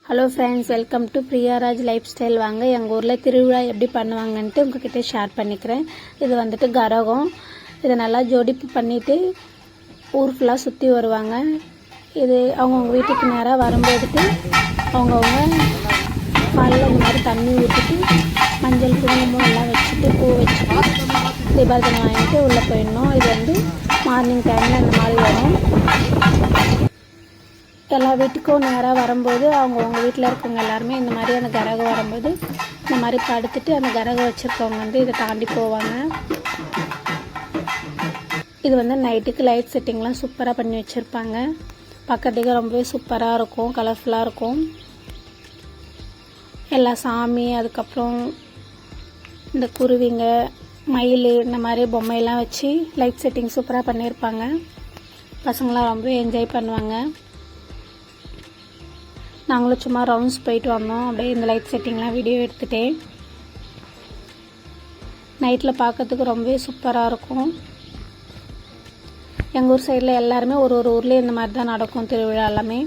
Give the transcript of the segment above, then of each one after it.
Hello friends, welcome to Priyaraj life style. வாங்க எங்கள் ஊரில் திருவிழா எப்படி பண்ணுவாங்கன்ட்டு உங்ககிட்ட ஷேர் பண்ணிக்கிறேன். இது வந்துட்டு கரகம். இதை நல்லா ஜோடிப்பு பண்ணிவிட்டு ஊர் ஃபுல்லாக சுற்றி வருவாங்க. இது அவங்கவுங்க வீட்டுக்கு நேராக வரும்போதுட்டு அவங்கவுங்க காலையில் இந்த மாதிரி தண்ணி ஊற்றிட்டு மஞ்சள் குங்குமம் எல்லாம் வச்சுட்டு பூ வச்சுட்டு தீபாவளி வாங்கிட்டு உள்ளே போயிடணும். இது வந்து மார்னிங் டைமில் இந்த மாதிரி வரும். எல்லா வீட்டுக்கும் நேராக வரும்போது அவங்கவுங்க வீட்டில் இருக்கவங்க எல்லாருமே இந்த மாதிரி அந்த கரகம் வரும்போது இந்த மாதிரி படுத்துட்டு அந்த கரகம் வச்சுருக்கவங்க வந்து இதை தாண்டி போவாங்க. இது வந்து நைட்டுக்கு லைட் செட்டிங்லாம் சூப்பராக பண்ணி வச்சுருப்பாங்க. பார்க்கறதுக்கு ரொம்பவே சூப்பராக இருக்கும், கலர்ஃபுல்லாக இருக்கும். எல்லா சாமி, அதுக்கப்புறம் இந்த குருவிங்க, மயில், இந்த மாதிரி பொம்மையெல்லாம் வச்சு லைட் செட்டிங் சூப்பராக பண்ணியிருப்பாங்க. பசங்களாம் ரொம்ப என்ஜாய் பண்ணுவாங்க. நாங்களும் சும்மா ரவுண்ட்ஸ் போயிட்டு வந்தோம். அப்படியே இந்த லைட் செட்டிங்லாம் வீடியோ எடுத்துகிட்டேன். நைட்டில் பார்க்கறதுக்கு ரொம்பவே சூப்பராக இருக்கும். எங்கள் ஊர் சைடில் எல்லாருமே ஒரு ஊர்லேயே இந்த மாதிரி தான் நடக்கும் திருவிழா எல்லாமே.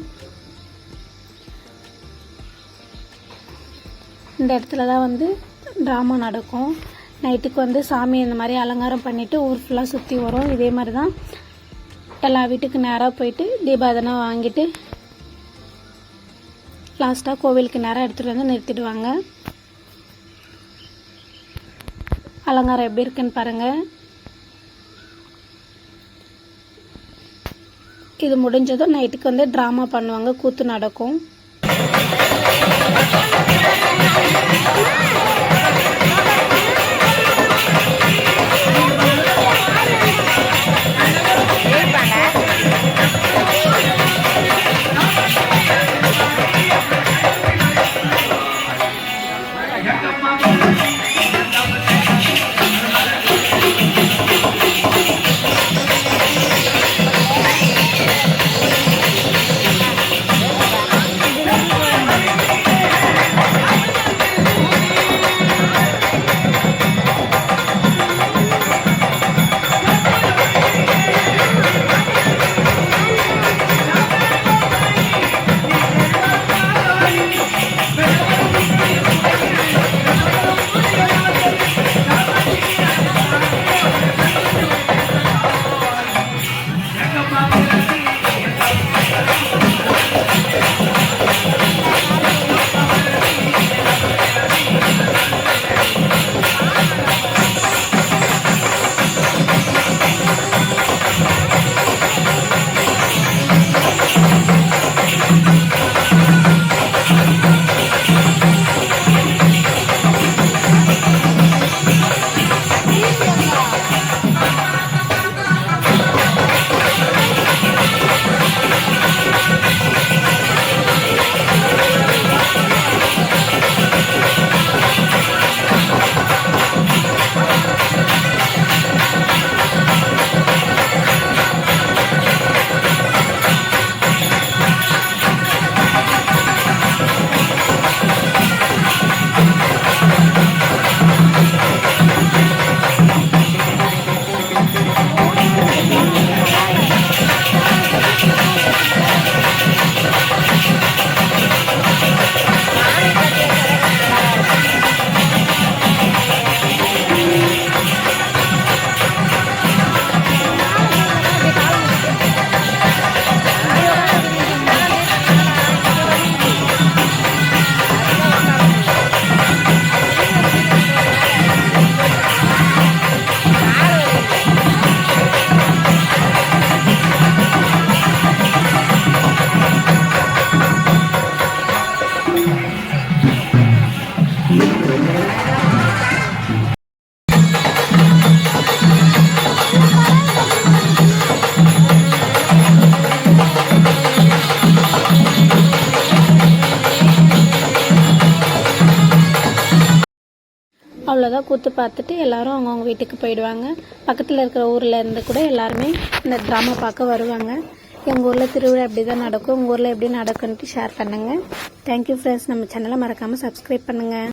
இந்த இடத்துல தான் வந்து ட்ராமா நடக்கும். நைட்டுக்கு வந்து சாமி இந்த மாதிரி அலங்காரம் பண்ணிவிட்டு ஊர் ஃபுல்லாக சுற்றி வரும். இதே மாதிரி தான் எல்லா வீட்டுக்கு நேராக போயிட்டு தீபாவளி வாங்கிட்டு லாஸ்ட்டாக கோவிலுக்கு நேரம் எடுத்துகிட்டு வந்து நிறுத்திடுவாங்க. அலங்காரம் எப்படி இருக்குன்னு பாருங்கள். இது முடிஞ்சதும் நைட்டுக்கு வந்து ட்ராமா பண்ணுவாங்க, கூத்து நடக்கும். அவ்வளோதான். கூத்து பார்த்துட்டு எல்லோரும் அவங்கவுங்க வீட்டுக்கு போயிடுவாங்க. பக்கத்தில் இருக்கிற ஊரில் இருந்து கூட எல்லாருமே இந்த ட்ராமா பார்க்க வருவாங்க. எங்கள் ஊரில் திருவிழா எப்படி தான் நடக்கும், உங்கள் ஊரில் எப்படி நடக்குன்ட்டு ஷேர் பண்ணுங்கள். Thank you friends. நம்ம சேனலை மறக்காமல் சப்ஸ்கிரைப் பண்ணுங்கள்.